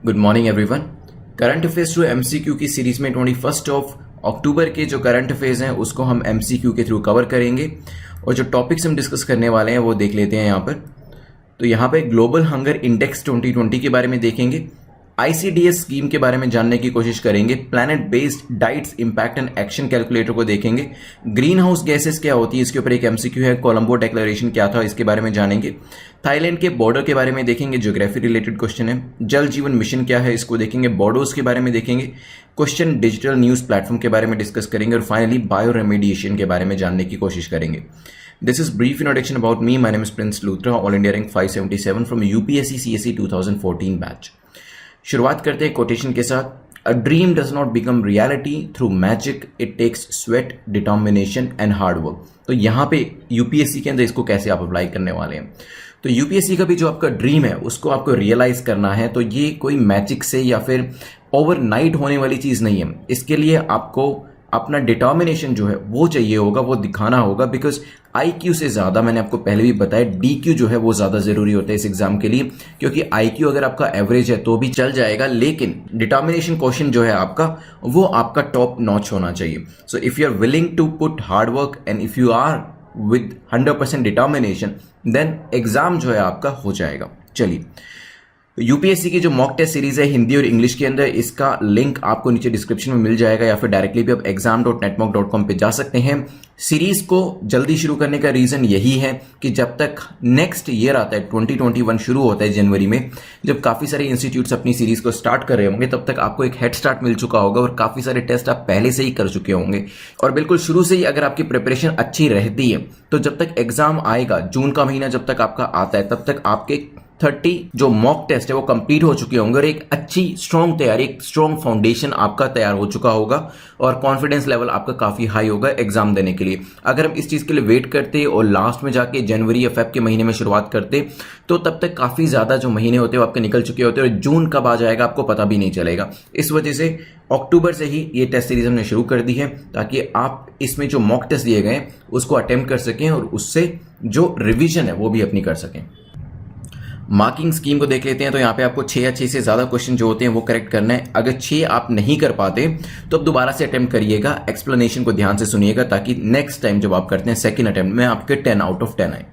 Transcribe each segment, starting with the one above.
Good morning everyone. Current affairs through MCQ की series में 21 अक्टूबर के जो करंट अफेयर्स हैं उसको हम एमसीक्यू के थ्रू कवर करेंगे और जो टॉपिक्स हम डिस्कस करने वाले हैं वो देख लेते हैं यहाँ पर। तो यहाँ पे ग्लोबल हंगर इंडेक्स 2020 के बारे में देखेंगे, आईसीडीएस स्कीम के बारे में जानने की कोशिश करेंगे, planet based diets impact and action calculator को देखेंगे, ग्रीन हाउस गैसेस क्या होती है इसके ऊपर एक एमसीक्यू है, कोलंबो डिक्लेरेशन क्या था इसके बारे में जानेंगे, थाईलैंड के बॉर्डर के बारे में देखेंगे, ज्योग्राफी रिलेटेड क्वेश्चन है, जल जीवन मिशन क्या है इसको देखेंगे, बॉर्डर्स के बारे में देखेंगे, क्वेश्चन डिजिटल न्यूज प्लेटफॉर्म के बारे में डिस्कस करेंगे और फाइनली बायो रेमेडिएशन के बारे में जानने की कोशिश करेंगे। This is brief introduction about me. My name is Prince Luthra, All India rank 577 from UPSC CSE 2014 batch. शुरुआत करते हैं कोटेशन के साथ। A dream does not become reality through magic. It takes sweat, determination and hard work. तो यहाँ पे UPSC के अंदर इसको कैसे आप अप्लाई करने वाले हैं। तो यूपीएससी का भी जो आपका ड्रीम है उसको आपको रियलाइज करना है, तो ये कोई मैजिक से या फिर ओवरनाइट होने वाली चीज़ नहीं है। इसके लिए आपको अपना डिटर्मिनेशन जो है वो चाहिए होगा, वो दिखाना होगा। बिकॉज आईक्यू से ज़्यादा, मैंने आपको पहले भी बताया, डीक्यू जो है वो ज़्यादा ज़रूरी होता है इस एग्जाम के लिए, क्योंकि आईक्यू अगर आपका एवरेज है तो भी चल जाएगा, लेकिन डिटर्मिनेशन क्वेश्चन जो है आपका वो आपका टॉप नॉच होना चाहिए। So if you are willing to put hard work and if you are with 100% determination, then exam जो है आपका हो जाएगा। चलिए, यूपीएससी की जो मॉक टेस्ट सीरीज है हिंदी और इंग्लिश के अंदर, इसका लिंक आपको नीचे डिस्क्रिप्शन में मिल जाएगा या फिर डायरेक्टली भी आप exam.netmock.com पे जा सकते हैं। सीरीज को जल्दी शुरू करने का रीजन यही है कि जब तक नेक्स्ट ईयर आता है 2021 शुरू होता है जनवरी में, जब काफी सारे इंस्टीट्यूट्स अपनी सीरीज को स्टार्ट कर रहे होंगे, तब तक आपको एक हेड स्टार्ट मिल चुका होगा और काफी सारे टेस्ट आप पहले से ही कर चुके होंगे। और बिल्कुल शुरू से ही अगर आपकी प्रिपरेशन अच्छी रहती है तो जब तक एग्जाम आएगा, जून का महीना जब तक आपका आता है, तब तक आपके 30 जो मॉक टेस्ट है वो कंप्लीट हो चुके होंगे और एक अच्छी स्ट्रॉन्ग तैयारी, एक स्ट्रॉन्ग फाउंडेशन आपका तैयार हो चुका होगा और कॉन्फिडेंस लेवल आपका काफी हाई होगा एग्जाम देने के लिए। अगर हम इस चीज के लिए वेट करते और लास्ट में जाके जनवरी या फेब के महीने में शुरुआत करते तो तब तक काफी ज्यादा जो महीने होते हैं वो आपके निकल चुके होते हैं और जून कब आ जाएगा आपको पता भी नहीं चलेगा। इस वजह से अक्टूबर से ही ये टेस्ट सीरीज हमने शुरू कर दी है ताकि आप इसमें जो मॉक टेस्ट दिए गए उसको अटेम्प्ट कर सकें और उससे जो रिविजन है वो भी अपनी कर सकें। मार्किंग स्कीम को देख लेते हैं। तो यहाँ पे आपको 6 या 6 से ज्यादा क्वेश्चन जो होते हैं वो करेक्ट करना है। अगर 6 आप नहीं कर पाते तो अब दोबारा से अटेम्प्ट करिएगा, एक्सप्लेनेशन को ध्यान से सुनिएगा ताकि नेक्स्ट टाइम जब आप करते हैं सेकंड अटेम्प्ट में आपके 10 आउट ऑफ 10 आए।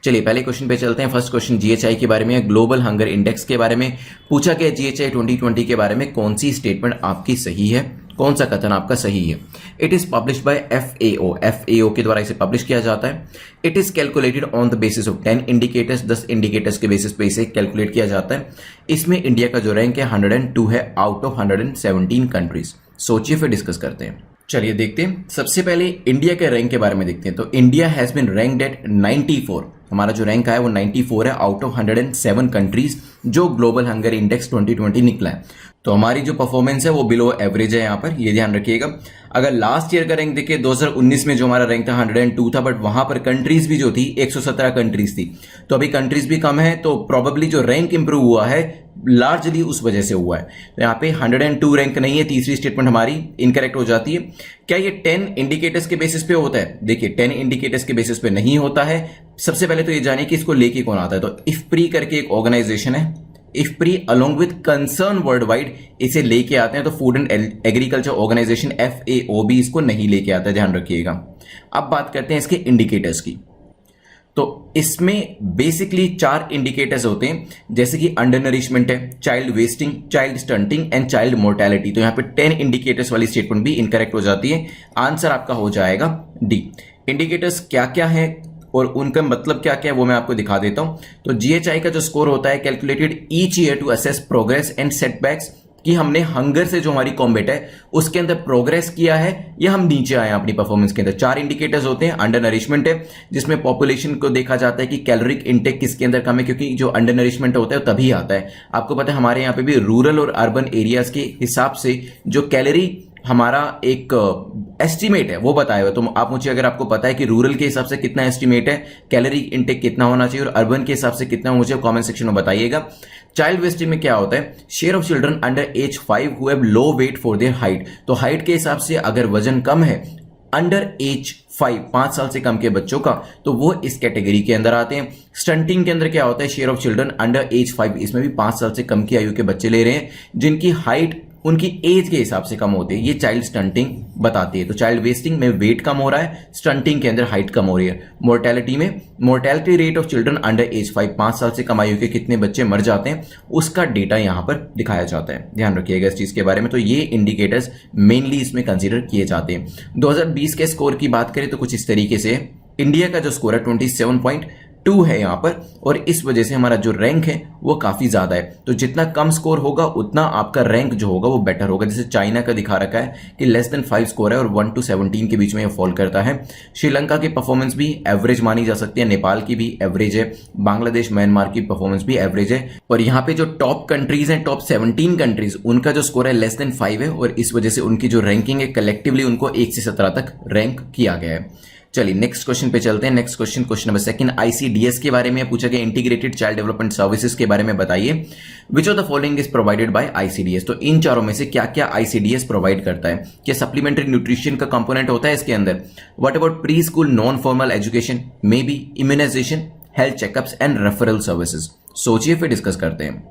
चलिए पहले क्वेश्चन पे चलते हैं। फर्स्ट क्वेश्चन जीएचआई के बारे में, ग्लोबल हंगर इंडेक्स के बारे में पूछा गया। जीएचआई 2020 के बारे में कौन सी स्टेटमेंट आपकी सही है, कौन सा कथन आपका सही है। It is published by FAO के द्वारा इसे पब्लिश किया जाता है। It is calculated on the basis of 10 indicators, 10 indicators के बेसिस पे इसे कैलकुलेट किया जाता है। इसमें इंडिया का जो रैंक है 102 है आउट ऑफ 117 कंट्रीज। सोचिए फिर डिस्कस करते हैं। चलिए देखते हैं। सबसे पहले इंडिया के रैंक के बारे में देखते हैं। तो India has been ranked at 94। हमारा जो रैंक आया वो 94 है आउट ऑफ 107 कंट्रीज जो ग्लोबल हंगर इंडेक्स 2020 निकला है। तो हमारी जो परफॉर्मेंस है वो बिलो एवरेज है, यहाँ पर ये ध्यान रखिएगा। अगर लास्ट ईयर का रैंक देखिए 2019 में जो हमारा रैंक था 102 था, बट वहां पर कंट्रीज भी जो थी 117 कंट्रीज थी। तो अभी कंट्रीज भी कम है, तो प्रोबेबली जो रैंक इंप्रूव हुआ है लार्जली उस वजह से हुआ है। तो यहाँ पे 102 रैंक नहीं है, तीसरी स्टेटमेंट हमारी इनकरेक्ट हो जाती है। क्या ये 10 इंडिकेटर्स के बेसिस पे होता है? देखिए 10 इंडिकेटर्स के बेसिस पे नहीं होता है। सबसे पहले तो ये जानिए कि इसको लेके कौन आता है। तो इफ्प्री करके एक ऑर्गेनाइजेशन है, IFPRI along with Concern Worldwide इसे लेके आते हैं। तो food and agriculture organisation FAO भी इसको नहीं लेके आता है, ध्यान रखिएगा। अब बात करते हैं इसके इंडिकेटर्स की। तो इसमें बेसिकली 4 इंडिकेटर्स होते हैं, जैसे कि अंडर नरिशमेंट है, child wasting, child stunting and child mortality. तो यहां पे 10 इंडिकेटर्स वाली स्टेटमेंट भी इनकरेक्ट हो जाती है। आंसर आपका हो जाएगा डी। इंडिकेटर्स क्या क्या है और उनका मतलब क्या क्या है वो मैं आपको दिखा देता हूं। तो जीएचआई का जो स्कोर होता है calculated each year to assess progress and setbacks, कि हमने हंगर से जो हमारी कॉम्बेट है उसके अंदर प्रोग्रेस किया है या हम नीचे आए अपनी परफॉर्मेंस के अंदर। 4 इंडिकेटर्स होते हैं। अंडर नरिशमेंट है जिसमें पॉपुलेशन को देखा जाता है कि कैलोरिक इंटेक किसके अंदर कम है, क्योंकि जो अंडर नरिशमेंट होता है तभी आता है। आपको पता है हमारे यहाँ पे भी रूरल और अर्बन एरियाज के हिसाब से जो कैलोरी हमारा एक एस्टिमेट है वो बताया हुआ। तो आप मुझे, अगर आपको पता है कि रूरल के हिसाब से कितना एस्टिमेट है, कैलोरी इंटेक कितना होना चाहिए और अर्बन के हिसाब से कितना, मुझे कमेंट सेक्शन में बताइएगा। चाइल्ड वेस्टिंग में क्या होता है? Share of children under age 5 who have low weight for their height. तो हाइट के हिसाब से अगर वजन कम है, अंडर एज 5 साल से कम के बच्चों का, तो वो इस कैटेगरी के अंदर आते हैं। स्टंटिंग के अंदर क्या होता है, share of children under age 5, इसमें भी 5 साल से कम की आयु के बच्चे ले रहे हैं जिनकी हाइट उनकी एज के हिसाब से कम होती है। ये चाइल्ड स्टंटिंग बताती है। तो चाइल्ड वेस्टिंग में वेट कम हो रहा है, स्टंटिंग के अंदर हाइट कम हो रही है। मोर्टेलिटी में mortality rate of children under age 5 साल से कम आयु के कितने बच्चे मर जाते हैं, उसका डेटा यहां पर दिखाया जाता है। ध्यान रखिएगा इस चीज के बारे में। तो ये इंडिकेटर्स मेनली इसमें कंसीडर किए जाते हैं। 2020 के स्कोर की बात करें तो कुछ इस तरीके से इंडिया का जो स्कोर है 27.2 है यहां पर, और इस वजह से हमारा जो रैंक है वो काफी ज्यादा है। तो जितना कम स्कोर होगा उतना आपका रैंक जो होगा वो बेटर होगा। जैसे चाइना का दिखा रखा है कि लेस देन 5 स्कोर है और 1 to 17 के बीच में ये फॉल करता है। श्रीलंका की परफॉर्मेंस भी एवरेज मानी जा सकती है, नेपाल की भी एवरेज है, बांग्लादेश म्यांमार की परफॉर्मेंस भी एवरेज है। और यहाँ पे जो टॉप कंट्रीज हैं, टॉप 17 कंट्रीज, उनका जो स्कोर है लेस देन 5 है, और इस वजह से उनकी जो रैंकिंग है कलेक्टिवली उनको 1 से 17 तक रैंक किया गया है। चलिए नेक्स्ट क्वेश्चन पे चलते हैं। नेक्स्ट क्वेश्चन नंबर 2 आईसीडीएस के बारे में पूछा गया, इंटीग्रेटेड चाइल्ड डेवलपमेंट सर्विसेज के बारे में बताइए। Which of the following is provided by ICDS. तो इन चारों में से क्या क्या आईसीडीएस प्रोवाइड करता है? क्या सप्लीमेंट्री न्यूट्रिशन का कंपोनेंट होता है इसके अंदर? What about preschool non formal education, maybe immunisation, health checkups and referral services? सोचिए फिर डिस्कस करते हैं।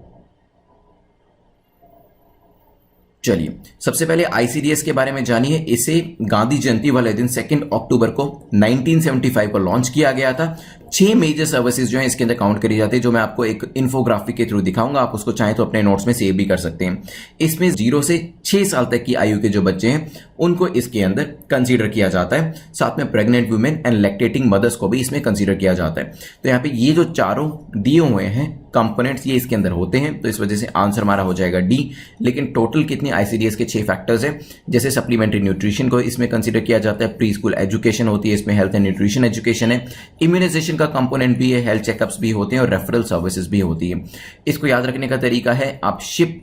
चलिए सबसे पहले आईसीडीएस के बारे में जानिए। इसे गांधी जयंती वाले दिन 2 अक्टूबर को 1975 को लॉन्च किया गया था। 6 मेजर सर्विसेज जो है इसके अंदर काउंट करी जाती है, जो मैं आपको एक इन्फोग्राफिक के थ्रू दिखाऊंगा। आप उसको चाहें तो अपने नोट्स में सेव भी कर सकते हैं। इसमें 0 से 6 साल तक की आयु के जो बच्चे हैं उनको इसके अंदर कंसीडर किया जाता है। साथ में pregnant women and lactating mothers को भी इसमें कंसीडर किया जाता है। तो यहाँ पे ये जो चारों दिए हुए हैं कंपोनेंट्स ये इसके अंदर होते हैं, तो इस वजह से आंसर हमारा हो जाएगा डी। लेकिन टोटल कितने आईसीडीएस के 6 फैक्टर्स हैं, जैसे सप्लीमेंट्री न्यूट्रिशन को इसमें कंसीडर किया जाता है, प्री स्कूल एजुकेशन होती है, इसमें हेल्थ एंड न्यूट्रिशन एजुकेशन है, इम्यूनाइजेशन का कंपोनेंट भी है, हेल्थ चेकअप्स भी होते हैं और रेफरल सर्विसेज भी होती है। इसको याद रखने का तरीका है, आप शिप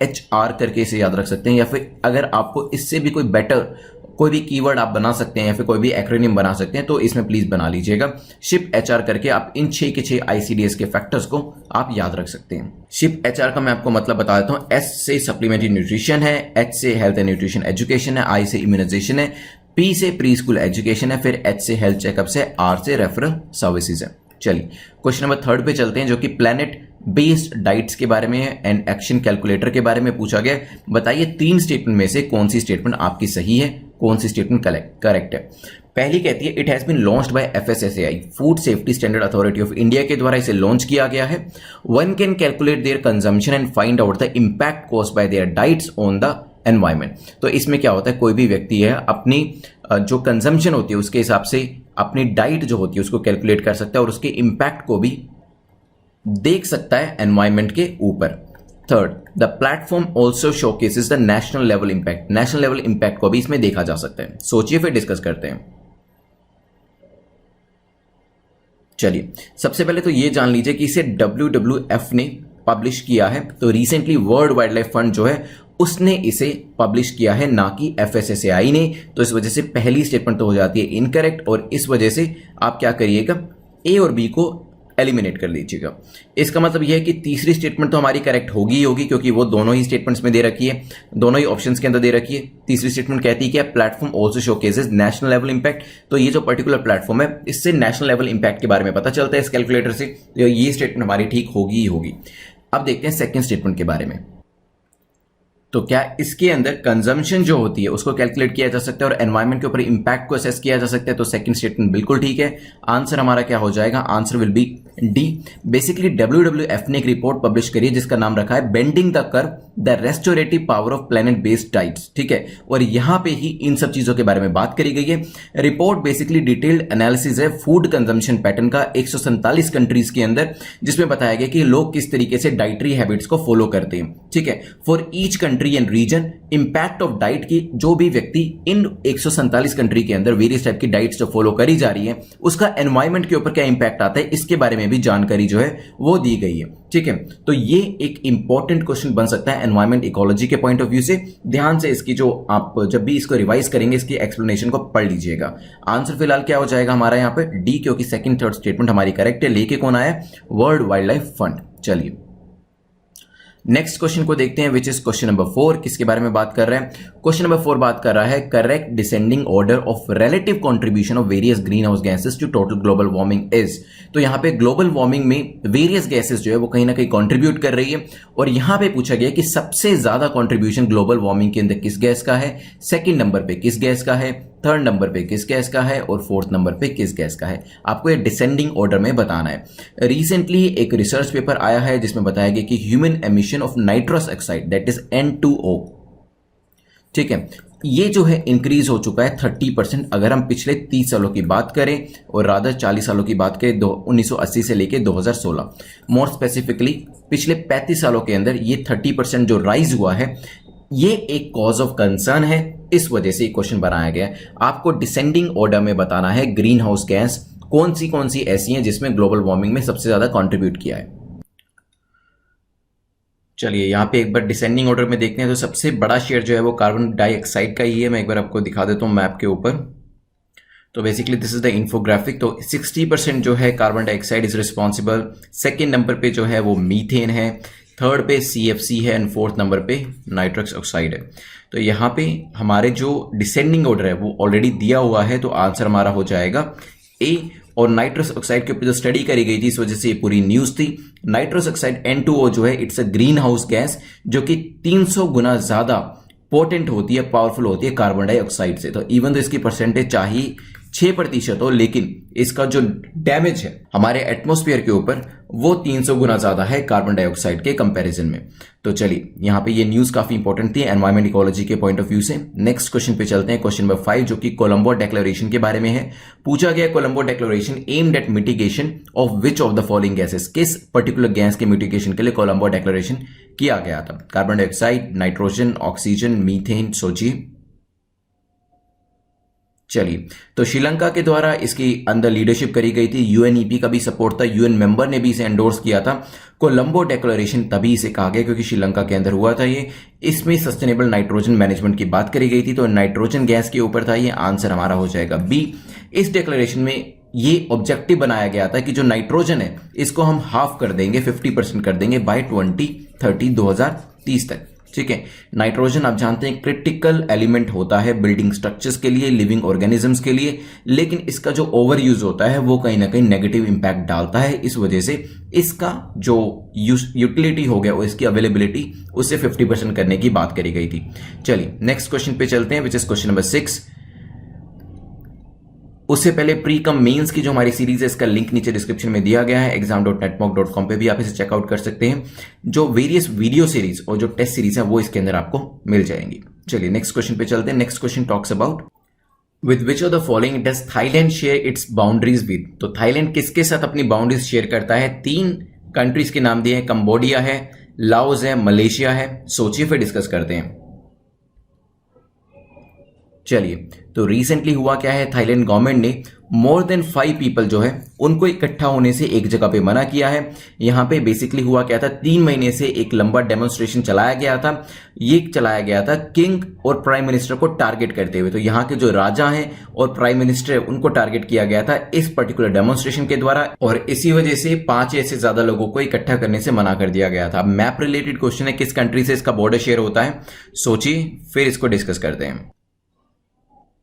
HR करके इसे याद रख सकते हैं, या फिर अगर आपको इससे भी कोई बेटर कोई भी कीवर्ड आप बना सकते हैं या फिर कोई भी एक्रोनिम बना सकते हैं तो इसमें प्लीज बना लीजिएगा शिप HR करके। आप इन 6 के 6 आईसीडीएस के फैक्टर्स को आप याद रख सकते हैं। शिप HR का मैं आपको मतलब बता देता हूं। S से सप्लीमेंट्री न्यूट्रिशन है, H से हेल्थ एंड न्यूट्रिशन एजुकेशन है, I से इम्यूनाइजेशन है, P से प्री स्कूल एजुकेशन है, फिर H से हेल्थ चेकअप है, R से रेफरल सर्विसेज है। चलिए क्वेश्चन नंबर 3 पे चलते हैं, जो कि प्लैनेट बेस्ड डाइट्स के बारे में एंड एक्शन कैलकुलेटर के बारे में पूछा गया। बताइए 3 स्टेटमेंट में से कौन सी स्टेटमेंट आपकी सही है, कौन सी स्टेटमेंट करेक्ट है। पहली कहती है it has been launched by FSSAI, food safety standard authority of India के द्वारा इसे लॉन्च किया गया है। One can calculate their consumption and find out the impact caused by their diets on the environment. तो इसमें क्या होता है, कोई भी व्यक्ति है अपनी जो कंजम्पशन होती है उसके हिसाब से अपनी डाइट जो होती है उसको कैलकुलेट कर सकता है और उसके इम्पैक्ट को भी देख सकता है एनवायरमेंट के ऊपर। Third, the platform also showcases the national level impact, national level impact को भी इसमें देखा जा सकता है। सोचिए फिर डिस्कस करते हैं। चलिए सबसे पहले तो ये जान लीजिए कि इसे WWF ने पब्लिश किया है। तो recently world wild life fund जो है उसने इसे पब्लिश किया है, ना कि FSSAI ने। तो इस वजह से पहली स्टेटमेंट तो हो जाती है इनकरेक्ट, और इस वजह से आप क्या करिएगा, A और B को एलिमिनेट कर लीजिएगा। इसका मतलब यह है कि तीसरी स्टेटमेंट तो हमारी करेक्ट होगी ही होगी, क्योंकि वो दोनों ही स्टेटमेंट्स में दे रखी है, दोनों ही ऑप्शंस के अंदर दे रखी है। तीसरी स्टेटमेंट कहती है कि platform also showcases national level impact. तो ये जो पर्टिकुलर प्लेटफॉर्म है इससे नेशनल लेवल इंपैक्ट के बारे में पता चलता है इस कैलकुलेटर से। तो ये स्टेटमेंट हमारी ठीक होगी ही होगी। अब देखते हैं सेकेंड स्टेटमेंट के बारे में। तो क्या इसके अंदर कंजम्पशन जो होती है उसको कैलकुलेट किया जा सकता है और एनवायरनमेंट के ऊपर इंपैक्ट को असेस किया जा सकता है? तो सेकंड स्टेटमेंट बिल्कुल ठीक है। आंसर हमारा क्या हो जाएगा, answer will be D. Basically WWF ने एक रिपोर्ट पब्लिश करी है जिसका नाम रखा है bending the curve the restorative power of planet based diets, ठीक है। और यहां पे ही इन सब चीजों के बारे में बात करी गई है। रिपोर्ट बेसिकली डिटेल्ड एनालिसिस है फूड कंजम्पशन पैटर्न का 147 कंट्रीज के अंदर, जिसमें बताया गया कि लोग किस तरीके से डाइटरी हैबिट्स को फॉलो करते हैं, ठीक है। For each country and region impact of diet की, जो भी व्यक्ति इन 147 कंट्री के अंदर वेरियस टाइप की डाइट्स जो फॉलो करी जा रही है उसका एनवायरमेंट के ऊपर क्या इंपैक्ट आता है, इसके बारे में भी जानकारी जो है वो दी गई है, ठीक है। तो ये एक इंपॉर्टेंट क्वेश्चन बन सकता है एनवायरमेंट इकोलॉजी के पॉइंट ऑफ व्यू से। ध्यान से इसकी जो आप जब भी इसको रिवाइज करेंगे इसकी एक्सप्लेनेशन को पढ़ लीजिएगा। आंसर फिलहाल क्या हो जाएगा हमारा यहाँ पे डी, क्योंकि सेकंड थर्ड स्टेटमेंट हमारी करेक्ट है। लेके कौन आया, वर्ल्ड वाइल्ड लाइफ फंड। चलिए नेक्स्ट क्वेश्चन को देखते हैं, विच इज क्वेश्चन नंबर 4। किसके बारे में बात कर रहे हैं? क्वेश्चन नंबर 4 बात कर रहा है correct descending order of relative contribution of various greenhouse gases to total global warming is. तो यहां पे ग्लोबल वार्मिंग में वेरियस गैसेस जो है वो कहीं ना कहीं कंट्रीब्यूट कर रही है, और यहां पे पूछा गया कि सबसे ज्यादा कंट्रीब्यूशन ग्लोबल वार्मिंग के अंदर किस गैस का है, सेकंड नंबर पे किस गैस का है, थर्ड नंबर पे किस गैस का है, और फोर्थ नंबर पे किस गैस का है। आपको ये डिसेंडिंग ऑर्डर में बताना है। रिसेंटली एक रिसर्च पेपर आया है जिसमें बताया गया कि human emission of nitrous oxide that is N2O, ठीक है, ये जो है इंक्रीज हो चुका है 30%। अगर हम पिछले 30 सालों की बात करें और रादर 40 सालों की बात करें 1980 से लेके 2016, मोर स्पेसिफिकली पिछले 35 सालों के अंदर ये 30% जो राइज हुआ है, ये एक कॉज ऑफ कंसर्न है। इस वजह से क्वेश्चन बनाया गया है। आपको डिसेंडिंग ऑर्डर में बताना है ग्रीन हाउस गैस कौन सी ऐसी हैं जिसमें ग्लोबल वार्मिंग में सबसे ज्यादा कंट्रीब्यूट किया है। चलिए यहां पे एक बार डिसेंडिंग ऑर्डर में देखते हैं। तो सबसे बड़ा शेयर जो है वो कार्बन डाइऑक्साइड का ही है। मैं एक बार आपको दिखा देता हूं मैप के ऊपर। तो basically this is the infographic. तो 60% जो है carbon dioxide is responsible. Second number पे जो है वो मीथेन है, थर्ड पे CFC है, एंड फोर्थ नंबर पे नाइट्रस ऑक्साइड है। तो यहाँ पे हमारे जो डिसेंडिंग ऑर्डर है वो ऑलरेडी दिया हुआ है, तो आंसर हमारा हो जाएगा ए। और नाइट्रस ऑक्साइड के ऊपर जो स्टडी करी गई थी इस वजह से ये पूरी न्यूज थी। नाइट्रस ऑक्साइड N2O जो है it's a green house gas जो कि 300 गुना ज्यादा पोटेंट होती है, पावरफुल होती है कार्बन डाइऑक्साइड से। तो इवन तो इसकी परसेंटेज चाहिए 6% हो, लेकिन इसका जो डैमेज है हमारे एटमॉस्फेयर के ऊपर वो 300 गुना ज्यादा है कार्बन डाइऑक्साइड के कंपैरिजन में। तो चलिए यहां पे ये न्यूज काफी इंपॉर्टेंट थी एनवायरमेंट इकोलॉजी के पॉइंट ऑफ व्यू से। नेक्स्ट क्वेश्चन पे चलते हैं, क्वेश्चन नंबर 5 जो कि कोलंबो डिक्लेरेशन के बारे में है। पूछा गया Colombo declaration aimed at mitigation of which of the following gases, किस पर्टिकुलर गैस के मिटिगेशन के लिए कोलंबो डिक्लेरेशन किया गया था? Carbon dioxide, nitrogen, oxygen, methane, सोचिए। चलिए तो श्रीलंका के द्वारा इसकी अंदर लीडरशिप करी गई थी, UNEP का भी सपोर्ट था, UN मेंबर ने भी इसे एंडोर्स किया था। कोलंबो डिक्लेरेशन तभी इसे कहा गया क्योंकि श्रीलंका के अंदर हुआ था ये। इसमें सस्टेनेबल नाइट्रोजन मैनेजमेंट की बात करी गई थी, तो नाइट्रोजन गैस के ऊपर था ये। आंसर हमारा हो जाएगा B। इस डिक्लेरेशन में ये ऑब्जेक्टिव बनाया गया था कि जो नाइट्रोजन है इसको हम हाफ कर देंगे, 50% कर देंगे बाय 2030 तक, ठीक है। नाइट्रोजन आप जानते हैं क्रिटिकल एलिमेंट होता है बिल्डिंग स्ट्रक्चर्स के लिए, लिविंग ऑर्गेनिजम्स के लिए, लेकिन इसका जो ओवर यूज होता है वो कहीं ना कहीं नेगेटिव इंपैक्ट डालता है। इस वजह से इसका जो यूटिलिटी हो गया, इसकी अवेलेबिलिटी उससे 50% करने की बात करी गई थी। चलिए नेक्स्ट क्वेश्चन पे चलते हैं, विच इज क्वेश्चन नंबर 6। उससे पहले प्री कम मेंस की जो हमारी सीरीज है इसका लिंक नीचे डिस्क्रिप्शन में दिया गया है, exam.netmock.com पे भी आप इसे चेकआउट कर सकते हैं। जो वेरियस वीडियो सीरीज और जो टेस्ट सीरीज है वो इसके अंदर आपको मिल जाएंगी। चलिए नेक्स्ट क्वेश्चन पे चलते हैं। Next question talks about with which of the following does Thailand share its boundaries with. तो थाईलैंड किसके साथ अपनी बाउंड्रीज शेयर करता है? 3 कंट्रीज के नाम दिए हैं, कंबोडिया है, लाओस है, मलेशिया है। सोचिए फिर डिस्कस करते हैं। चलिए तो रिसेंटली हुआ क्या है, थाईलैंड गवर्नमेंट ने मोर देन 5 पीपल जो है उनको इकट्ठा होने से एक जगह पे मना किया है। यहां पे बेसिकली हुआ क्या था, 3 महीने से एक लंबा डेमोन्स्ट्रेशन चलाया गया था। ये चलाया गया था किंग और प्राइम मिनिस्टर को टारगेट करते हुए। तो यहाँ के जो राजा हैं और प्राइम मिनिस्टर है उनको टारगेट किया गया था इस पर्टिकुलर डेमोन्स्ट्रेशन के द्वारा, और इसी वजह से 5 या से ज्यादा लोगों को इकट्ठा करने से मना कर दिया गया था। मैप रिलेटेड क्वेश्चन है, किस कंट्री से इसका बॉर्डर शेयर होता है? सोचिए फिर इसको डिस्कस करते हैं।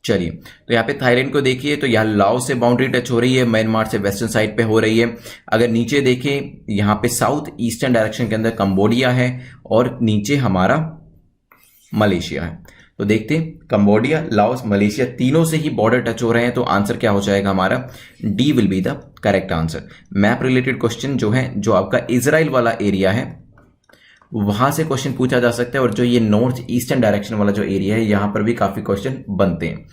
चलिए तो यहाँ पे थाईलैंड को देखिए तो यहाँ लाओस से बाउंड्री टच हो रही है, म्यांमार से वेस्टर्न साइड पे हो रही है। अगर नीचे देखें यहाँ पे साउथ ईस्टर्न डायरेक्शन के अंदर कंबोडिया है और नीचे हमारा मलेशिया है। तो देखते हैं कंबोडिया, लाओस, मलेशिया तीनों से ही बॉर्डर टच हो रहे हैं। तो आंसर क्या हो जाएगा हमारा? D will be the correct answer. Map related question जो है, जो आपका इजराइल वाला एरिया है वहां से क्वेश्चन पूछा जा सकता है, और जो ये नॉर्थ ईस्टर्न डायरेक्शन वाला जो एरिया है यहां पर भी काफी क्वेश्चन बनते हैं।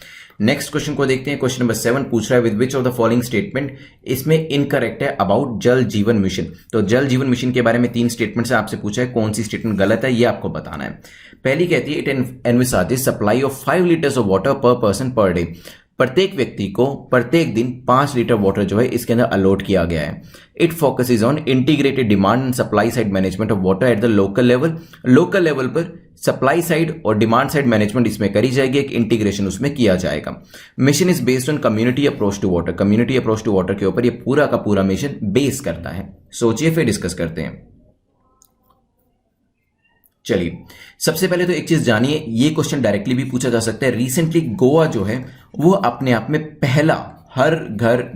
नेक्स्ट क्वेश्चन को देखते हैं। क्वेश्चन नंबर 7 पूछ रहा है with which of the following statement, इसमें इनकरेक्ट है अबाउट जल जीवन मिशन। तो जल जीवन मिशन के बारे में 3 स्टेटमेंट से आपसे पूछा है, कौन सी स्टेटमेंट गलत है ये आपको बताना है। पहली कहती है it envisages supply of 5 litres of water per person per day. प्रत्येक व्यक्ति को प्रत्येक दिन 5 लीटर वाटर जो है इसके अंदर अलॉट किया गया है। It focuses on integrated demand and supply side management of water at the local level. Local level पर सप्लाई साइड और डिमांड साइड मैनेजमेंट इसमें करी जाएगी, एक इंटीग्रेशन उसमें किया जाएगा। Mission is based on community approach to water. Community approach to water के ऊपर ये पूरा का पूरा मिशन बेस करता है। सोचिए फिर डिस्कस करते हैं। चलिए, सबसे पहले तो एक चीज जानिए, ये क्वेश्चन डायरेक्टली भी पूछा जा सकता है। रिसेंटली गोवा जो है वो अपने आप में पहला हर घर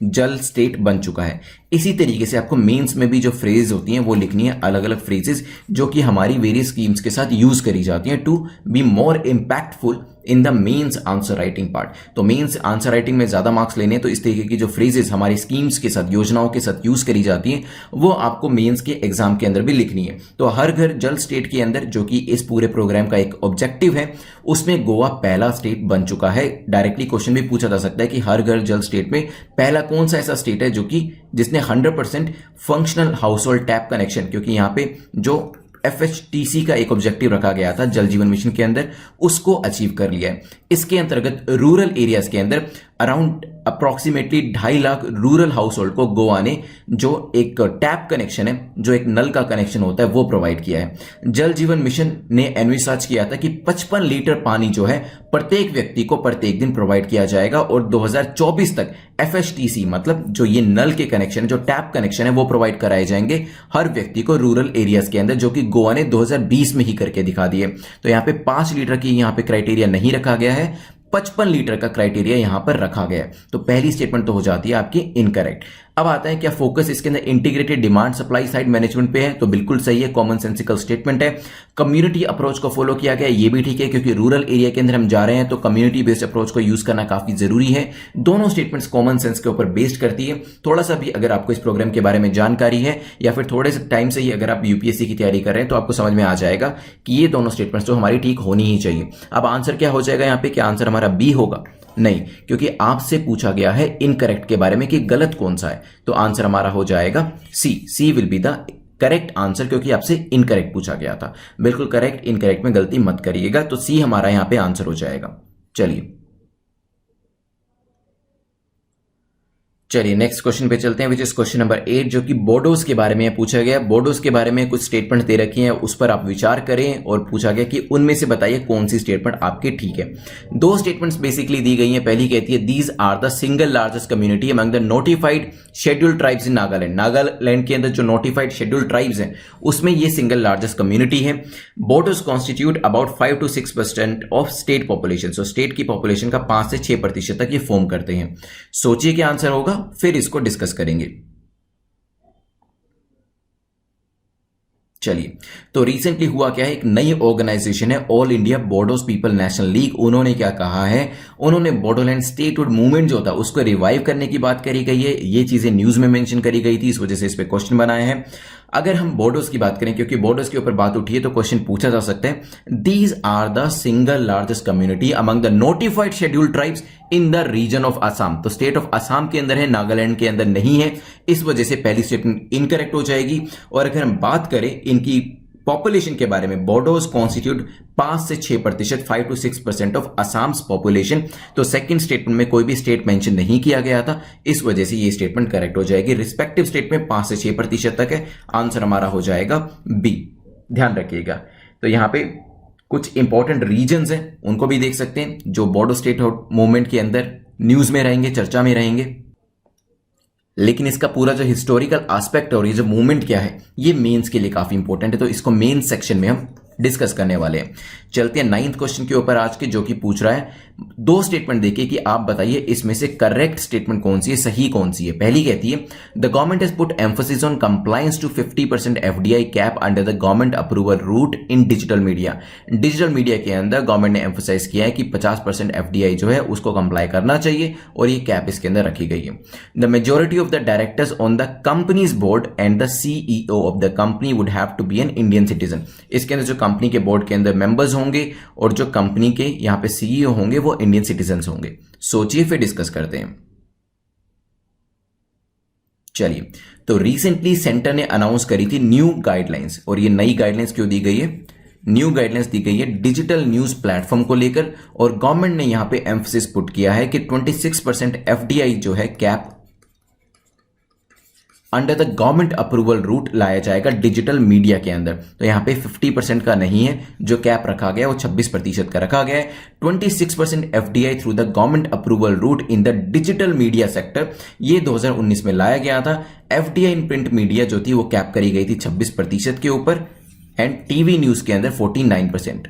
जल स्टेट बन चुका है। इसी तरीके से आपको मेंस में भी जो फ्रेज होती हैं वो लिखनी है, अलग अलग फ्रेजेस जो कि हमारी वेरियस स्कीम्स के साथ यूज करी जाती हैं to be more impactful in the mains answer writing part. तो मेंस आंसर राइटिंग में ज्यादा मार्क्स लेने, तो इस तरीके की जो फ्रेजेस हमारी स्कीम्स के साथ, योजनाओं के साथ यूज करी जाती हैं वो आपको मेंस के एग्जाम के अंदर भी लिखनी है। तो हर घर जल स्टेट के अंदर, जो कि इस पूरे प्रोग्राम का एक ऑब्जेक्टिव है, उसमें गोवा पहला स्टेट बन चुका है। डायरेक्टली क्वेश्चन भी पूछा जा सकता है कि हर घर जल स्टेट में पहला कौन सा ऐसा स्टेट है जो कि जिसने 100% functional house hold tap connection, क्योंकि यहां पे जो FHTC का एक ऑब्जेक्टिव रखा गया था जल जीवन मिशन के अंदर, उसको अचीव कर लिया है। इसके अंतर्गत रूरल एरियाज के अंदर around approximately 2.5 lakh rural house hold को गोवा ने जो एक टैप कनेक्शन है, जो एक नल का कनेक्शन होता है, वो प्रोवाइड किया है। जल जीवन मिशन ने एनविसाज किया था कि 55 लीटर पानी जो है प्रत्येक व्यक्ति को प्रत्येक दिन प्रोवाइड किया जाएगा और 2024 तक FHTC मतलब जो ये नल के कनेक्शन, जो टैप कनेक्शन है, वो प्रोवाइड कराए जाएंगे हर व्यक्ति को रूरल एरियाज के अंदर, जो कि गोवा ने 2020 में ही करके दिखा दिए। तो यहां पे 5 लीटर की यहां पे क्राइटेरिया नहीं रखा गया है, 55 लीटर का क्राइटेरिया यहां पर रखा गया है। तो पहली स्टेटमेंट तो हो जाती है आपकी इनकरेक्ट। अब आता है क्या फोकस इसके अंदर integrated demand supply side management पे है, तो बिल्कुल सही है, कॉमन सेंसिकल स्टेटमेंट है। कम्युनिटी अप्रोच को फॉलो किया गया, ये भी ठीक है, क्योंकि रूरल एरिया के अंदर हम जा रहे हैं तो कम्युनिटी बेस्ड अप्रोच को यूज करना काफी जरूरी है। दोनों स्टेटमेंट्स कॉमन सेंस के ऊपर बेस्ड करती है। थोड़ा सा भी अगर आपको इस प्रोग्राम के बारे में जानकारी है या फिर थोड़े से टाइम से ही अगर आप यूपीएससी की तैयारी कर रहे हैं तो आपको समझ में आ जाएगा कि ये दोनों स्टेटमेंट्स तो हमारी ठीक होनी ही चाहिए। अब आंसर क्या हो जाएगा यहाँ पे, क्या आंसर हमारा बी होगा? नहीं, क्योंकि आपसे पूछा गया है इनकरेक्ट के बारे में कि गलत कौन सा है, तो आंसर हमारा हो जाएगा C will be the correct answer, क्योंकि आपसे इनकरेक्ट पूछा गया था। बिल्कुल करेक्ट, इनकरेक्ट में गलती मत करिएगा, तो सी हमारा यहां पे आंसर हो जाएगा। चलिए नेक्स्ट क्वेश्चन पे चलते हैं, विच इज क्वेश्चन नंबर 8, जो कि बोडोस के बारे में पूछा गया। बोडोस के बारे में कुछ स्टेटमेंट दे रखी हैं, उस पर आप विचार करें और पूछा गया कि उनमें से बताइए कौन सी स्टेटमेंट आपकी ठीक है। 2 स्टेटमेंट्स बेसिकली दी गई हैं। पहली कहती है these are the single largest community among the notified scheduled tribes in Nagaland. Nagaland के अंदर जो नोटिफाइड शेड्यूल्ड ट्राइब्स हैं उसमें ये सिंगल लार्जेस्ट कम्युनिटी है। Bodos constitute about 5 to 6% of state population. So state की पॉपुलेशन का 5 से 6% तक ये फॉर्म करते हैं। सोचिए क्या आंसर होगा, फिर इसको डिस्कस करेंगे। चलिए, तो रिसेंटली हुआ क्या है, एक नई ऑर्गेनाइजेशन है All India Bodos People National League. उन्होंने क्या कहा है, उन्होंने बोडोलैंड स्टेटहुड मूवमेंट जो था उसको रिवाइव करने की बात करी गई है। ये चीजें न्यूज में मेंशन करी गई थी, इस वजह से इस पे क्वेश्चन बनाए हैं। अगर हम बोडोस की बात करें, क्योंकि बोडोस के ऊपर बात उठी है, तो क्वेश्चन पूछा जा सकता है these are the single largest community among the notified scheduled tribes in the region of Assam. तो स्टेट ऑफ असम के अंदर है, नागालैंड के अंदर नहीं है, इस वजह से पहली स्टेटमेंट इनकरेक्ट हो जाएगी। और अगर हम बात करें इनकी पॉपुलेशन के बारे में, बोडोस कॉन्स्टिट्यूट 5 से 6%, 5 to 6% ऑफ असम्स पॉपुलेशन। तो सेकंड स्टेटमेंट में कोई भी स्टेट मेंशन नहीं किया गया था, इस वजह से ये स्टेटमेंट करेक्ट हो जाएगी। रिस्पेक्टिव स्टेट में 5 से 6% तक है, आंसर हमारा हो जाएगा बी। ध्यान रखिएगा। तो यहां पे कुछ इंपॉर्टेंट रीजन्स हैं, उनको भी देख सकते हैं, जो बोडो स्टेट मूवमेंट के अंदर न्यूज में रहेंगे, चर्चा में रहेंगे। लेकिन इसका पूरा जो हिस्टोरिकल एस्पेक्ट और ये जो मूवमेंट क्या है, ये मेंस के लिए काफी इंपॉर्टेंट है, तो इसको मेन सेक्शन में हम डिस्कस करने वाले हैं। चलते हैं 9th क्वेश्चन के ऊपर आज के, जो कि पूछ रहा है 2 स्टेटमेंट देखिए कि आप बताइए इसमें से करेक्ट स्टेटमेंट कौन सी है, सही कौन सी है। पहली कहती है the government has put emphasis on compliance to 50% FDI cap under the government approval route in digital media. Digital media के अंदर गवर्नमेंट ने एम्फोसाइज किया है कि 50% FDI जो है उसको कंप्लाई करना चाहिए, और ये कैप इसके अंदर रखी गई है। The majority of the directors on the company's board and the CEO of the company would have to be an Indian citizen. इसके अंदर जो कंपनी के बोर्ड के अंदर मेंबर्स होंगे और जो कंपनी के यहां पे CEO होंगे वो इंडियन सिटीजन्स होंगे। सोचिए, फिर डिस्कस करते हैं। चलिए, तो रिसेंटली सेंटर ने अनाउंस करी थी न्यू गाइडलाइंस, और ये नई गाइडलाइंस क्यों दी गई है? न्यू गाइडलाइंस दी गई है डिजिटल न्यूज प्लेटफॉर्म को लेकर, और गवर्नमेंट ने यहां पे एम्फसिस पुट किया है कि 26% FDI जो है cap under the government approval route लाया जाएगा डिजिटल मीडिया के अंदर। तो यहां पे 50% का नहीं है जो कैप रखा गया, वो 26% का रखा गया है। 26% FDI through the government approval route in the digital media sector, ये 2019 में लाया गया था। एफडीआई इन प्रिंट मीडिया जो थी वो कैप करी गई थी 26% के ऊपर, एंड टीवी न्यूज के अंदर 49%।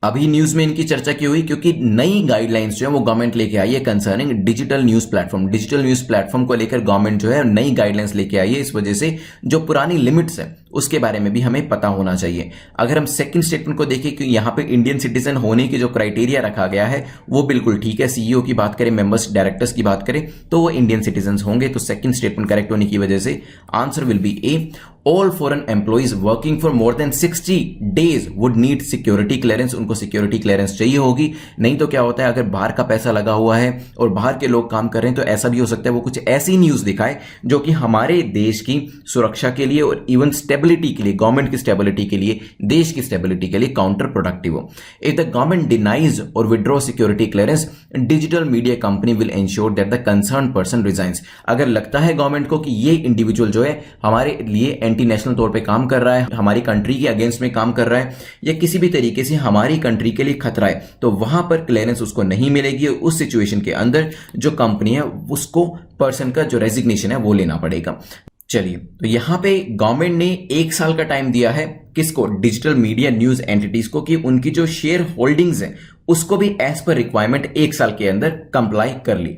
अभी न्यूज में इनकी चर्चा क्यों हुई? क्योंकि नई गाइडलाइंस जो है वो गवर्नमेंट लेके आई है concerning digital news platform. Digital news platform को लेकर गवर्नमेंट जो है नई गाइडलाइंस लेके आई है। इस वजह से जो पुरानी लिमिट्स है उसके बारे में भी हमें पता होना चाहिए। अगर हम सेकंड स्टेटमेंट को देखें कि यहां पे इंडियन सिटीजन होने की जो क्राइटेरिया रखा गया है वो बिल्कुल ठीक है। सीईओ की बात करें, मेंबर्स डायरेक्टर्स की बात करें तो वो इंडियन सिटीजन होंगे। तो सेकंड स्टेटमेंट करेक्ट होने की वजह से answer will be A. All foreign employees working for more than 60 days would need security clearance. उनको सिक्योरिटी क्लियरेंस चाहिए होगी। नहीं तो क्या होता है, अगर बाहर का पैसा लगा हुआ है और बाहर के लोग काम कर रहे हैं तो ऐसा भी हो सकता है वो कुछ ऐसी न्यूज दिखाए जो कि हमारे देश की सुरक्षा के लिए और इवन स्टेबिलिटी के लिए, गवर्नमेंट की स्टेबिलिटी के लिए, देश की स्टेबिलिटी के लिए काउंटर प्रोडक्टिव हो। इफ द गवर्नमेंट डिनाइज और withdraw security clearance, digital media company will ensure that the concern person resigns. अगर लगता है गवर्नमेंट को कि ये इंडिविजुअल जो है हमारे लिए एंटी नेशनल तौर पे काम कर रहा है, हमारी कंट्री के अगेंस्ट में काम कर रहा है, या किसी भी तरीके से हमारी कंट्री के लिए खतरा है, तो वहां पर क्लियरेंस उसको नहीं मिलेगी। और उस सिचुएशन के अंदर जो कंपनी है उसको पर्सन का जो रेजिग्नेशन है वो लेना पड़ेगा। चलिए, तो यहां पे गवर्नमेंट ने 1 साल का टाइम दिया है किसको? डिजिटल मीडिया न्यूज एंटिटीज को, कि उनकी जो शेयर होल्डिंग्स है उसको भी एज पर रिक्वायरमेंट 1 साल के अंदर कंप्लाई कर ली।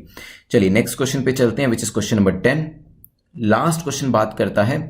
चलिए नेक्स्ट क्वेश्चन पे चलते हैं, which is question number 10। Last question बात करता है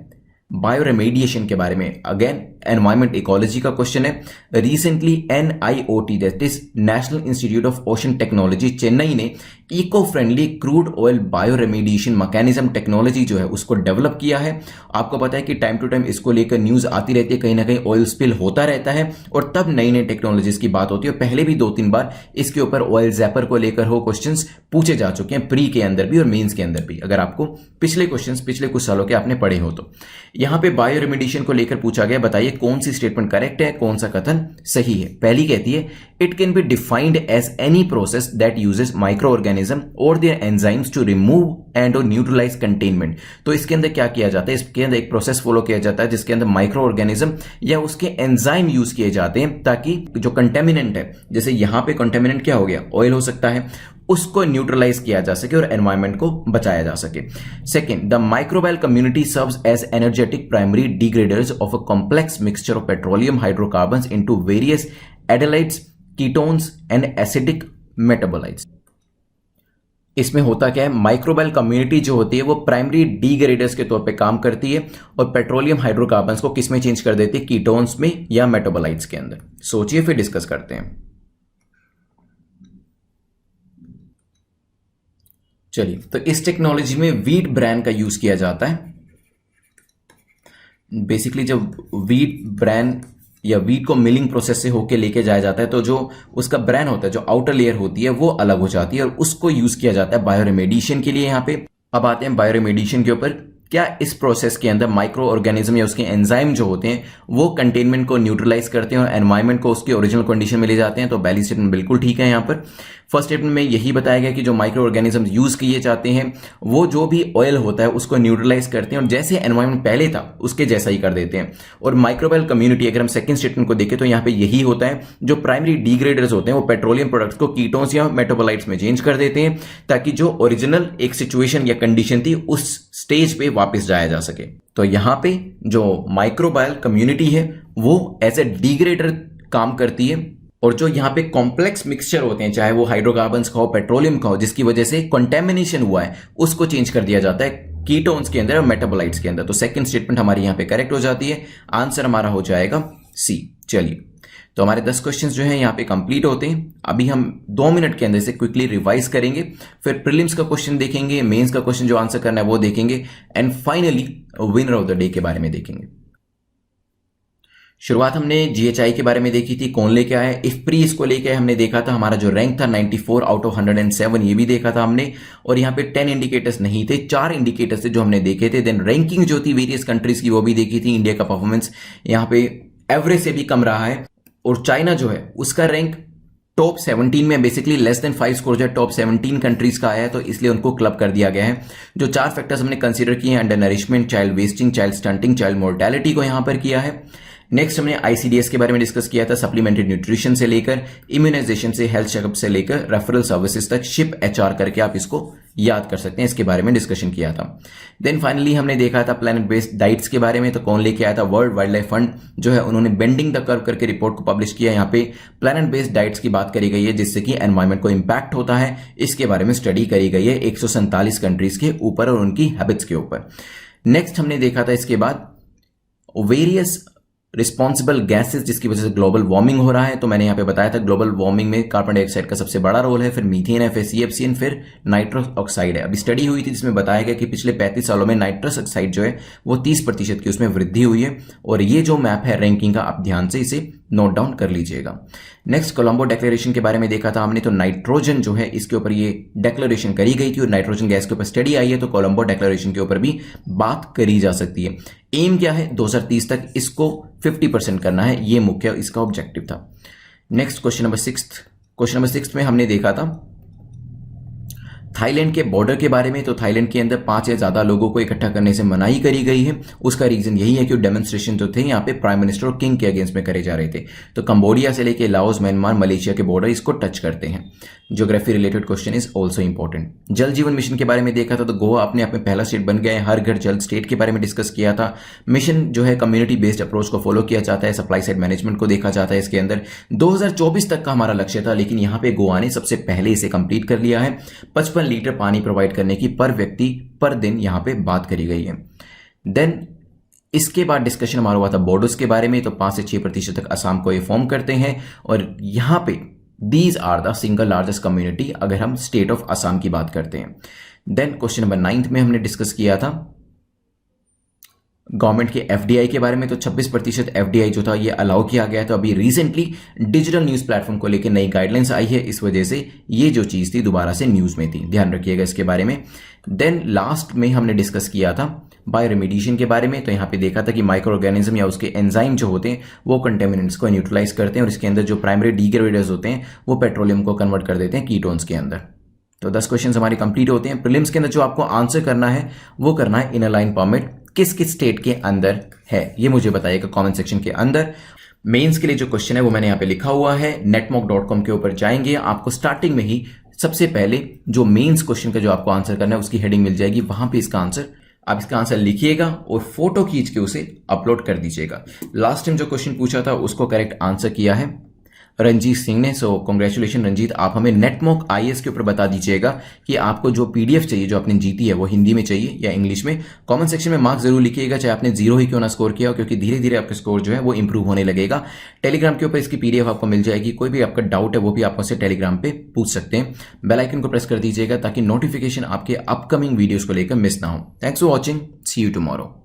बायो रेमेडिएशन के बारे में। अगेन एनवायरमेंट इकोलॉजी का क्वेश्चन है। Recently NIOT that is National Institute of Ocean Technology Chennai ने eco friendly crude oil bio remediation mechanism technology जो है उसको डेवलप किया है। आपको पता है कि टाइम टू टाइम इसको लेकर न्यूज आती रहती है, कहीं ना कहीं ऑयल स्पिल होता रहता है और तब नई नई टेक्नोलॉजीज की बात होती है। पहले भी 2-3 बार इसके ऊपर ऑयल जैपर को लेकर हो क्वेश्चंस पूछे जा चुके हैं, प्री के अंदर भी और मेंस के अंदर भी, अगर आपको पिछले क्वेश्चंस पिछले कुछ सालों के आपने पढ़े हो तो। यहां पे बायो रेमेडिएशन को लेकर पूछा गया, बताइए कौन सी स्टेटमेंट करेक्ट है, कौन सा कथन सही है। पहली कहती है it can be defined as any process that uses micro organism और their enzymes to remove and और न्यूट्रलाइज कंटेनमेंट। तो इसके अंदर क्या किया जाता है? इसके अंदर एक प्रोसेस फॉलो किया जाता है जिसके अंदर माइक्रो ऑर्गेनिज्म या उसके एंजाइम यूज किए जाते हैं ताकि जो कंटेमिनेंट है, जैसे यहां पे कंटेमिनेंट क्या हो गया, ऑयल हो सकता है, उसको न्यूट्रलाइज किया जा सके और एनवायरमेंट को बचाया जा सके। Second, the microbial community serves as energetic primary degraders of a complex mixture of petroleum hydrocarbons into various aldehydes, ketones and acidic metabolites. इसमें होता क्या है, माइक्रोबायल कम्युनिटी जो होती है वो प्राइमरी डिग्रेडर्स के तौर पे काम करती है और पेट्रोलियम हाइड्रोकार्बन्स को किस में चेंज कर देती है? कीटोन्स में या मेटाबोलाइट्स के अंदर। सोचिए फिर डिस्कस करते हैं। चलिए, तो इस टेक्नोलॉजी में वीट ब्रान का यूज किया जाता है। बेसिकली जब वीट ब्रान या वीट को मिलिंग प्रोसेस से होके लेके जाया जाता है तो जो उसका ब्रान होता है, जो आउटर लेयर होती है वो अलग हो जाती है और उसको यूज किया जाता है बायो रेमेडिएशन के लिए। यहां पे अब आते हैं बायो रेमेडिएशन के ऊपर। क्या इस प्रोसेस के अंदर माइक्रो ऑर्गेनिज्म या उसके एंजाइम जो होते हैं वो कंटेनमेंट को न्यूट्रलाइज करते हैं और एनवायरमेंट को उसकी ओरिजिनल कंडीशन में ले जाते हैं? तो पहली स्टेटमेंट बिल्कुल ठीक है। यहां पर फर्स्ट स्टेटमेंट में यही बताया गया कि जो माइक्रो ऑर्गेनिज्म यूज किए जाते हैं वो जो भी ऑयल होता है उसको न्यूट्रलाइज करते हैं और जैसे एनवायरमेंट पहले था उसके जैसा ही कर देते हैं। और माइक्रोबायल कम्युनिटी अगर हम सेकंड स्टेटमेंट को देखें तो यहां पे यही होता है, जो प्राइमरी डिग्रेडर्स होते हैं वो पेट्रोलियम प्रोडक्ट्स को कीटोन्स या मेटाबोलाइट्स में चेंज कर देते हैं ताकि जो ओरिजिनल एक सिचुएशन या कंडीशन थी उस स्टेज पे वापस जाया जा सके। तो यहां पे जो माइक्रोबायल कम्युनिटी है वो एज ए डिग्रेडर काम करती है और जो यहां पे कॉम्प्लेक्स मिक्सचर होते हैं, चाहे वो हाइड्रोकार्बन्स का हो, पेट्रोलियम का हो, जिसकी वजह से कंटेमिनेशन हुआ है, उसको चेंज कर दिया जाता है कीटोन्स के अंदर और मेटाबोलाइट्स के अंदर। तो सेकंड स्टेटमेंट हमारी यहां पे करेक्ट हो जाती है। आंसर हमारा हो जाएगा सी। चलिए, तो हमारे 10 क्वेश्चंस जो हैं यहाँ पे कंप्लीट होते हैं। अभी हम 2 मिनट के अंदर से क्विकली रिवाइज करेंगे, फिर प्रीलिम्स का क्वेश्चन देखेंगे, मेंस का क्वेश्चन जो आंसर करना है वो देखेंगे and finally winner of the day के बारे में देखेंगे। शुरुआत हमने GHI के बारे में देखी थी, कौन लेके आया। इफ्प्री इसको लेके हमने देखा था, हमारा जो रैंक था 94 आउट ऑफ 107 ये भी देखा था हमने। और यहाँ पे 10 इंडिकेटर्स नहीं थे, 4 इंडिकेटर्स थे जो हमने देखे थे। देन रैंकिंग जो थी वेरियस कंट्रीज की वो भी देखी थी। इंडिया का परफॉर्मेंस यहाँ पे एवरेज से भी कम रहा है और चाइना जो है उसका रैंक टॉप 17 में बेसिकली लेस देन 5 स्कोर जो है टॉप 17 कंट्रीज का आया है, तो इसलिए उनको क्लब कर दिया गया है। जो 4 फैक्टर्स हमने कंसीडर किए हैं, under nourishment, child wasting, child stunting, child mortality को यहां पर किया है। नेक्स्ट हमने आईसीडीएस के बारे में डिस्कस किया था, सप्लीमेंट्री न्यूट्रिशन से लेकर इम्यूनाइजेशन से हेल्थ चेकअप से लेकर रेफरल सर्विसेज तक, शिप एचआर करके आप इसको याद कर सकते हैं, इसके बारे में डिस्कशन किया था। देन फाइनली हमने देखा था प्लैनेट बेस्ड डाइट्स के बारे में, तो कौन लेके आया था, वर्ल्ड वाइल्ड लाइफ फंड जो है उन्होंने बेंडिंग द कर्व करके रिपोर्ट को पब्लिश किया। यहाँ पे प्लैनेट बेस्ड डाइट्स की बात करी गई है जिससे कि एनवायरमेंट को इंपैक्ट होता है, इसके बारे में स्टडी करी गई है 147 कंट्रीज के ऊपर और उनकी हैबिट्स के ऊपर। नेक्स्ट हमने देखा था इसके बाद वेरियस रिस्पॉन्सिबल गैसेस जिसकी वजह से ग्लोबल वार्मिंग हो रहा है, तो मैंने यहां पे बताया था ग्लोबल वार्मिंग में कार्बन डाइऑक्साइड का सबसे बड़ा रोल है, फिर मीथेन है, फिर सीएफसीएन, फिर नाइट्रस ऑक्साइड है। अभी स्टडी हुई थी जिसमें बताया गया कि पिछले 35 सालों में नाइट्रस ऑक्साइड जो है वो 30% की उसमें वृद्धि हुई है। और ये जो मैप है रैंकिंग का, आप ध्यान से इसे नोट डाउन कर लीजिएगा। नेक्स्ट कोलंबो डिक्लेरेशन के बारे में देखा था हमने, तो नाइट्रोजन जो है इसके ऊपर ये डिक्लेरेशन करी गई थी और नाइट्रोजन गैस के ऊपर स्टडी आई है, तो कोलंबो डिक्लेरेशन के ऊपर भी बात करी जा सकती है। एम क्या है, 2030 तक इसको 50% करना है, ये मुख्य इसका ऑब्जेक्टिव था। नेक्स्ट क्वेश्चन नंबर 6 में हमने देखा था थाईलैंड के बॉर्डर के बारे में, तो थाईलैंड के अंदर 5 या ज्यादा लोगों को इकट्ठा करने से मनाही करी गई है। उसका रीजन यही है कि डेमोन्स्ट्रेशन जो थे यहाँ पे प्राइम मिनिस्टर और किंग के अगेंस्ट में करे जा रहे थे। तो कंबोडिया से लेके लाओस, म्यांमार, मलेशिया के बॉर्डर इसको टच करते हैं। Geography related question is also important. जल जीवन मिशन के बारे में देखा था, तो गोवा अपने आप में पहला स्टेट बन गया है। हर घर जल स्टेट के बारे में डिस्कस किया था। मिशन जो है कम्युनिटी बेस्ड अप्रोच को फॉलो किया जाता है, सप्लाई साइड मैनेजमेंट को देखा जाता है इसके अंदर। 2024 तक का हमारा लक्ष्य था, लेकिन यहाँ पे गोवा ने सबसे पहले इसे कंप्लीट कर लिया है। 55 लीटर पानी प्रोवाइड करने की पर व्यक्ति पर दिन यहां पे बात करी गई है। देन इसके बाद डिस्कशन हमारा हुआ था बोडोस के बारे में, तो 5 से 6% तक असम को ये फॉर्म करते हैं और यहां पे these are the single largest community अगर हम स्टेट ऑफ असम की बात करते हैं। देन क्वेश्चन नंबर 9 में हमने डिस्कस किया था गवर्नमेंट के एफडीआई के बारे में, तो 26% एफडीआई जो था ये अलाउ किया गया। तो अभी रिसेंटली डिजिटल न्यूज प्लेटफॉर्म को लेकर नई गाइडलाइंस आई है, इस वजह से ये जो चीज थी दोबारा से न्यूज में थी, ध्यान रखिएगा इसके बारे में। देन लास्ट में हमने डिस्कस किया था बायोरेमिडिएशन के बारे में, तो यहां पे देखा था कि माइक्रो ऑर्गेनिज्म या उसके एंजाइम जो होते हैं वो कंटेमिनेंट्स को न्यूट्रलाइज करते हैं और इसके अंदर जो प्राइमरी डिग्रेडर्स होते हैं वो पेट्रोलियम को कन्वर्ट कर देते हैं कीटोन्स के अंदर। तो 10 क्वेश्चन हमारे कंप्लीट होते हैं। प्रीलिम्स के अंदर जो आपको आंसर करना है वो करना है इनर लाइन परमिट किस किस स्टेट के अंदर है, ये मुझे बताइएगा कमेंट सेक्शन के अंदर। मेंस के लिए जो क्वेश्चन है वो मैंने यहां पे लिखा हुआ है, netmock.com के ऊपर जाएंगे, आपको स्टार्टिंग में ही सबसे पहले जो मेंस क्वेश्चन का जो आपको आंसर करना है उसकी हेडिंग मिल जाएगी, वहां पे इसका आंसर आप इसका आंसर लिखिएगा और फोटो खींच के उसे अपलोड कर दीजिएगा। लास्ट टाइम जो क्वेश्चन पूछा था उसको करेक्ट आंसर किया है रंजीत सिंह ने, सो कांग्रेचुलेशन रंजीत। आप हमें नेटमॉक आईएएस के ऊपर बता दीजिएगा कि आपको जो पीडीएफ चाहिए जो आपने जीती है वो हिंदी में चाहिए या इंग्लिश में। कमेंट सेक्शन में मार्क्स जरूर लिखिएगा, चाहे आपने 0 ही क्यों ना स्कोर किया हो, क्योंकि धीरे धीरे आपका स्कोर जो है वो इंप्रूव होने लगेगा। टेलीग्राम के ऊपर इसकी पीडीएफ आपको मिल जाएगी, कोई भी आपका डाउट है वो भी आप मुझसे टेलीग्राम पे पूछ सकते हैं। बेल आइकन को प्रेस कर दीजिएगा ताकि नोटिफिकेशन आपके अपकमिंग वीडियोज को लेकर मिस ना हो। Thanks for watching, see you tomorrow.